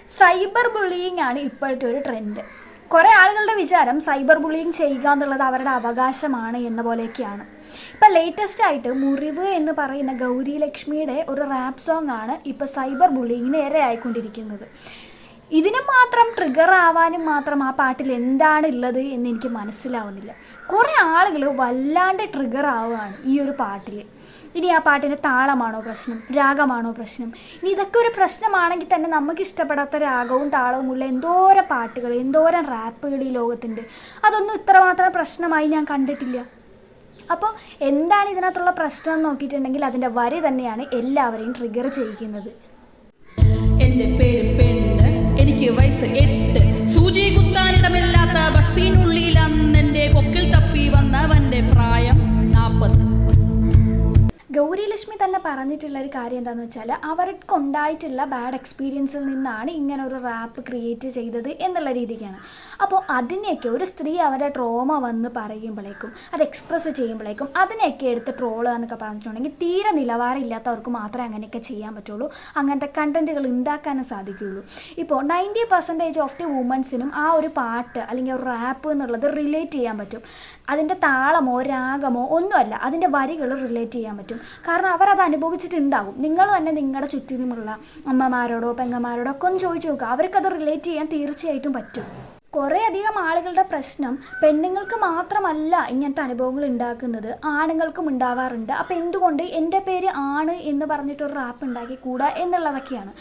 Cyber bullying ആണ് ഇപ്പോഴത്തെ ഒരു ട്രെൻഡ്. കുറേ ആളുകളുടെ വിചാരം സൈബർ ബുള്ളിയിങ് ചെയ്യുക എന്നുള്ളത് അവരുടെ അവകാശമാണ് എന്ന പോലെയൊക്കെയാണ്. ഇപ്പം ലേറ്റസ്റ്റ് ആയിട്ട് മുറിവ് എന്ന് പറയുന്ന ഗൗരി ലക്ഷ്മിയുടെ ഒരു റാപ്പ് സോങ് ആണ് ഇപ്പോൾ സൈബർ ബുള്ളിയിങ്ങിന് ഇരയായിക്കൊണ്ടിരിക്കുന്നത്. ഇതിന് മാത്രം ട്രിഗർ ആവാനും മാത്രം ആ പാട്ടിൽ എന്താണ് ഉള്ളത് എന്ന് എനിക്ക് മനസ്സിലാവുന്നില്ല. കുറേ ആളുകൾ വല്ലാണ്ട് ട്രിഗർ ആവുകയാണ് ഈ ഒരു പാട്ടിൽ. ഇനി ആ പാട്ടിൻ്റെ താളമാണോ പ്രശ്നം, രാഗമാണോ പ്രശ്നം? ഇനി ഇതൊക്കെ ഒരു പ്രശ്നമാണെങ്കിൽ തന്നെ നമുക്ക് ഇഷ്ടപ്പെടാത്ത രാഗവും താളവും ഉള്ള എന്തോരം പാട്ടുകൾ, എന്തോരം റാപ്പുകൾ ഈ ലോകത്തുണ്ട്. അതൊന്നും ഇത്രമാത്രം പ്രശ്നമായി ഞാൻ കണ്ടിട്ടില്ല. അപ്പോൾ എന്താണ് ഇതിനകത്തുള്ള പ്രശ്നം എന്ന് നോക്കിയിട്ടുണ്ടെങ്കിൽ അതിൻ്റെ വരി തന്നെയാണ് എല്ലാവരെയും ട്രിഗർ ചെയ്യിക്കുന്നത്. എൻ്റെ പേര് പെണ്ണ്, എനിക്ക് വയസ്സ് 8, സൂചി കുത്താനിടമില്ലാത്ത ബസ്സിനുള്ളിൽ അന്നെൻ്റെ കൊക്കിൽ തപ്പി വന്നവൻ്റെ പ്രായം 40. ഗൗരി ലക്ഷ്മി തന്നെ പറഞ്ഞിട്ടുള്ളൊരു കാര്യം എന്താണെന്ന് വെച്ചാൽ അവർക്കുണ്ടായിട്ടുള്ള ബാഡ് എക്സ്പീരിയൻസിൽ നിന്നാണ് ഇങ്ങനെ ഒരു റാപ്പ് ക്രിയേറ്റ് ചെയ്തത് എന്നുള്ള രീതിക്കാണ്. അപ്പോൾ അതിനെയൊക്കെ ഒരു സ്ത്രീ അവരുടെ ട്രോമ വന്ന് പറയുമ്പോഴേക്കും, അത് എക്സ്പ്രസ് ചെയ്യുമ്പോഴേക്കും അതിനെയൊക്കെ എടുത്ത് ട്രോള് എന്നൊക്കെ പറഞ്ഞിട്ടുണ്ടെങ്കിൽ തീരെ നിലവാരമില്ലാത്തവർക്ക് മാത്രമേ അങ്ങനെയൊക്കെ ചെയ്യാൻ പറ്റുള്ളൂ. അങ്ങനത്തെ കണ്ടൻറ്റുകൾ ഉണ്ടാക്കാനും സാധിക്കുകയുള്ളൂ. ഇപ്പോൾ 90% ഓഫ് ദി വുമൻസിനും ആ ഒരു പാട്ട് അല്ലെങ്കിൽ ഒരു റാപ്പ് എന്നുള്ളത് റിലേറ്റ് ചെയ്യാൻ പറ്റും. അതിൻ്റെ താളമോ രാഗമോ ഒന്നുമല്ല, അതിൻ്റെ വരികൾ റിലേറ്റ് ചെയ്യാൻ പറ്റും. കാരണം അവരത് അനുഭവിച്ചിട്ടുണ്ടാകും. നിങ്ങൾ തന്നെ നിങ്ങളുടെ ചുറ്റിനുമുള്ള അമ്മമാരോടോ പെങ്ങന്മാരോടോ ഒക്കെ ഒന്ന് ചോദിച്ചു നോക്കുക, അവർക്കത് റിലേറ്റ് ചെയ്യാൻ തീർച്ചയായിട്ടും പറ്റും. കുറേ അധികം ആളുകളുടെ പ്രശ്നം പെണ്ണുങ്ങൾക്ക് മാത്രമല്ല ഇങ്ങനത്തെ അനുഭവങ്ങൾ ഉണ്ടാക്കുന്നത്, ആണുങ്ങൾക്കും ഉണ്ടാവാറുണ്ട്. അപ്പോൾ എന്തുകൊണ്ട് എൻ്റെ പേര് ആണ് എന്ന് പറഞ്ഞിട്ടൊരു റാപ്പ് ഉണ്ടാക്കി കൂടാ എന്നുള്ളതൊക്കെയാണ്.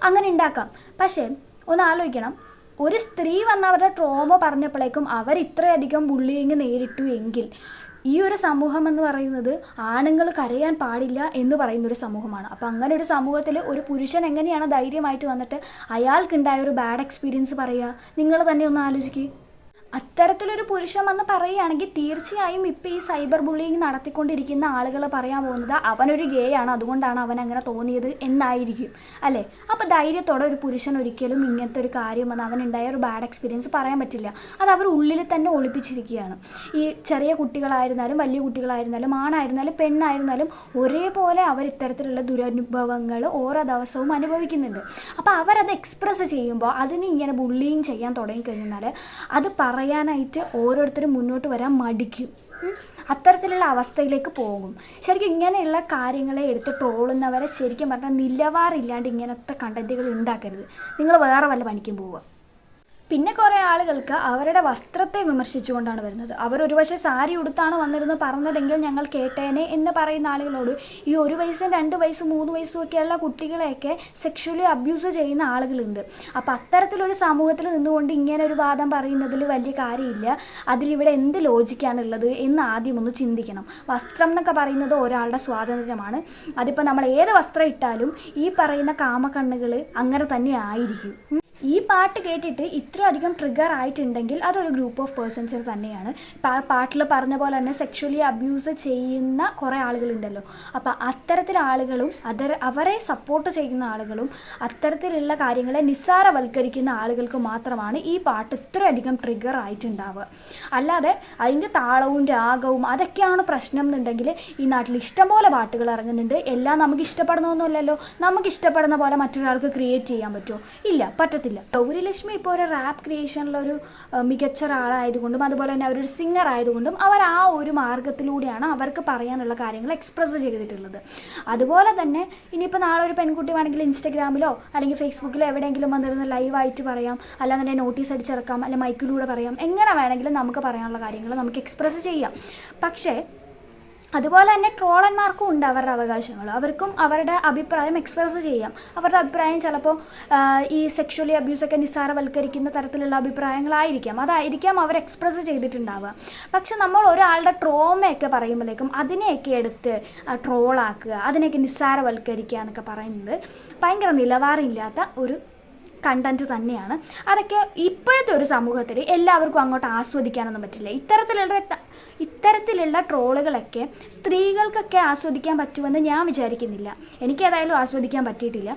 അങ്ങനെ ഉണ്ടാക്കാം. പക്ഷേ ഒന്ന് ആലോചിക്കണം, ഒരു സ്ത്രീ വന്ന് അവരുടെ ട്രോമ പറഞ്ഞപ്പോഴേക്കും അവർ ഇത്രയധികം ബുള്ളിയിങ് നേരിട്ടു എങ്കിൽ ഈ ഒരു സമൂഹം എന്ന് പറയുന്നത് ആണുങ്ങൾ കരയാൻ പാടില്ല എന്ന് പറയുന്നൊരു സമൂഹമാണ്. അപ്പോൾ അങ്ങനെ ഒരു സമൂഹത്തിൽ ഒരു പുരുഷൻ എങ്ങനെയാണ് ധൈര്യമായിട്ട് വന്നിട്ട് അയാൾക്കുണ്ടായ ഒരു ബാഡ് എക്സ്പീരിയൻസ് പറയുക? നിങ്ങൾ തന്നെ ഒന്ന് ആലോചിക്കുക. അത്തരത്തിലൊരു പുരുഷൻ വന്ന് പറയുകയാണെങ്കിൽ തീർച്ചയായും ഇപ്പോൾ ഈ സൈബർ ബുള്ളിയിങ് നടത്തിക്കൊണ്ടിരിക്കുന്ന ആളുകൾ പറയാൻ പോകുന്നത് അവനൊരു ഗേ ആണ്, അതുകൊണ്ടാണ് അവൻ അങ്ങനെ തോന്നിയത് എന്നായിരിക്കും, അല്ലേ? അപ്പോൾ ധൈര്യത്തോടെ ഒരു പുരുഷൻ ഒരിക്കലും ഇങ്ങനത്തെ ഒരു കാര്യം വന്ന് അവനുണ്ടായ ഒരു ബാഡ് എക്സ്പീരിയൻസ് പറയാൻ പറ്റില്ല. അത് അവർ ഉള്ളിൽ തന്നെ ഒളിപ്പിച്ചിരിക്കുകയാണ്. ഈ ചെറിയ കുട്ടികളായിരുന്നാലും വലിയ കുട്ടികളായിരുന്നാലും ആണായിരുന്നാലും പെണ്ണായിരുന്നാലും ഒരേപോലെ അവർ ഇത്തരത്തിലുള്ള ദുരനുഭവങ്ങൾ ഓരോ ദിവസവും അനുഭവിക്കുന്നുണ്ട്. അപ്പോൾ അവരത് എക്സ്പ്രസ് ചെയ്യുമ്പോൾ അതിന് ഇങ്ങനെ ബുള്ളിയിങ് ചെയ്യാൻ തുടങ്ങിക്കഴിഞ്ഞാൽ അത് പറയാനായിട്ട് ഓരോരുത്തരും മുന്നോട്ട് വരാൻ മടിക്കും. അത്തരത്തിലുള്ള അവസ്ഥയിലേക്ക് പോകും. ശരിക്കും ഇങ്ങനെയുള്ള കാര്യങ്ങളെ എടുത്ത് ട്രോളുന്നവരെ ശരിക്കും പറഞ്ഞാൽ നിലവാരമില്ലാണ്ട് ഇങ്ങനത്തെ കണ്ടൻറ്റുകൾ ഉണ്ടാക്കരുത്. നിങ്ങൾ വേറെ വല്ല പണിക്കും പോവുക. പിന്നെ കുറേ ആളുകൾക്ക് അവരുടെ വസ്ത്രത്തെ വിമർശിച്ചുകൊണ്ടാണ് വരുന്നത്. അവരൊരു പക്ഷേ സാരി ഉടുത്താണ് വന്നിരുന്ന് പറഞ്ഞതെങ്കിൽ ഞങ്ങൾ കേട്ടേനെ എന്ന് പറയുന്ന ആളുകളോട് ഈ 1 വയസ്സും 2 വയസ്സും 3 വയസ്സും ഒക്കെയുള്ള കുട്ടികളെയൊക്കെ സെക്ഷുവലി അബ്യൂസ് ചെയ്യുന്ന ആളുകളുണ്ട്. അപ്പോൾ അത്തരത്തിലൊരു സമൂഹത്തിൽ നിന്നുകൊണ്ട് ഇങ്ങനെ ഒരു വാദം പറയുന്നതിൽ വലിയ കാര്യമില്ല. അതിലിവിടെ എന്ത് ലോജിക്കാണുള്ളത് എന്ന് ആദ്യം ഒന്ന് ചിന്തിക്കണം. വസ്ത്രം എന്നൊക്കെ പറയുന്നത് ഒരാളുടെ സ്വാതന്ത്ര്യമാണ്. അതിപ്പോൾ നമ്മൾ ഏത് വസ്ത്രം ഇട്ടാലും ഈ പറയുന്ന കാമക്കണ്ണുകൾ അങ്ങനെ തന്നെ ആയിരിക്കും. ഈ പാട്ട് കേട്ടിട്ട് ഇത്രയധികം ട്രിഗർ ആയിട്ടുണ്ടെങ്കിൽ അതൊരു ഗ്രൂപ്പ് ഓഫ് പേഴ്സൺസിന് തന്നെയാണ്. പാട്ടിൽ പറഞ്ഞ പോലെ തന്നെ സെക്ഷുവലി അബ്യൂസ് ചെയ്യുന്ന കുറേ ആളുകളുണ്ടല്ലോ. അപ്പോൾ അത്തരത്തിലുള്ള ആളുകളും അവരെ സപ്പോർട്ട് ചെയ്യുന്ന ആളുകളും അത്തരത്തിലുള്ള കാര്യങ്ങളെ നിസ്സാരവൽക്കരിക്കുന്ന ആളുകൾക്ക് മാത്രമാണ് ഈ പാട്ട് ഇത്രയധികം ട്രിഗർ ആയിട്ടുണ്ടാവുക. അല്ലാതെ അതിൻ്റെ താളവും രാഗവും അതൊക്കെയാണ് പ്രശ്നം എന്നുണ്ടെങ്കിൽ ഈ നാട്ടിൽ ഇഷ്ടംപോലെ പാട്ടുകൾ ഇറങ്ങുന്നുണ്ട്. എല്ലാം നമുക്ക് ഇഷ്ടപ്പെടുന്നൊന്നുമല്ലല്ലോ. നമുക്ക് ഇഷ്ടപ്പെടുന്ന പോലെ മറ്റൊരാൾക്ക് ക്രിയേറ്റ് ചെയ്യാൻ പറ്റുമോ? ഇല്ല, പറ്റത്തില്ല. ഗൗരി ലക്ഷ്മി ഇപ്പോൾ ഒരു റാപ്പ് ക്രിയേഷനിലൊരു മികച്ച ഒരാളായതുകൊണ്ടും അതുപോലെ തന്നെ അവരൊരു സിംഗർ ആയതുകൊണ്ടും അവർ ആ ഒരു മാർഗത്തിലൂടെയാണ് അവർക്ക് പറയാനുള്ള കാര്യങ്ങൾ എക്സ്പ്രസ് ചെയ്തിട്ടുള്ളത്. അതുപോലെ തന്നെ ഇനിയിപ്പോൾ നാളെ ഒരു പെൺകുട്ടി വേണമെങ്കിൽ ഇൻസ്റ്റഗ്രാമിലോ അല്ലെങ്കിൽ ഫേസ്ബുക്കിലോ എവിടെയെങ്കിലും വന്നിരുന്ന് ലൈവായിട്ട് പറയാം, അല്ലാതെ നോട്ടീസ് അടിച്ചിറക്കാം, അല്ലെങ്കിൽ മൈക്കിലൂടെ പറയാം. എങ്ങനെ വേണമെങ്കിലും നമുക്ക് പറയാനുള്ള കാര്യങ്ങൾ നമുക്ക് എക്സ്പ്രസ് ചെയ്യാം. പക്ഷേ അതുപോലെ തന്നെ ട്രോളന്മാർക്കും ഉണ്ട് അവരുടെ അവകാശങ്ങൾ. അവർക്കും അവരുടെ അഭിപ്രായം എക്സ്പ്രസ് ചെയ്യാം. അവരുടെ അഭിപ്രായം ചിലപ്പോൾ ഈ സെക്ഷുവലി അബ്യൂസൊക്കെ നിസ്സാരവൽക്കരിക്കുന്ന തരത്തിലുള്ള അഭിപ്രായങ്ങളായിരിക്കാം. അതായിരിക്കാം അവർ എക്സ്പ്രസ് ചെയ്തിട്ടുണ്ടാവുക. പക്ഷെ നമ്മൾ ഒരാളുടെ ട്രോമയൊക്കെ പറയുമ്പോഴേക്കും അതിനെയൊക്കെ എടുത്ത് ട്രോളാക്കുക, അതിനെയൊക്കെ നിസ്സാരവൽക്കരിക്കുക എന്നൊക്കെ പറയുന്നത് ഭയങ്കര നിലവാരമില്ലാത്ത ഒരു കണ്ടൻറ്റ് തന്നെയാണ്. അതൊക്കെ ഇപ്പോഴത്തെ ഒരു സമൂഹത്തിൽ എല്ലാവർക്കും അങ്ങോട്ട് ആസ്വദിക്കാനൊന്നും പറ്റില്ല. ഇത്തരത്തിലുള്ള ട്രോളുകളൊക്കെ സ്ത്രീകൾക്കൊക്കെ ആസ്വദിക്കാൻ പറ്റുമെന്ന് ഞാൻ വിചാരിക്കുന്നില്ല. എനിക്കേതായാലും ആസ്വദിക്കാൻ പറ്റിയിട്ടില്ല.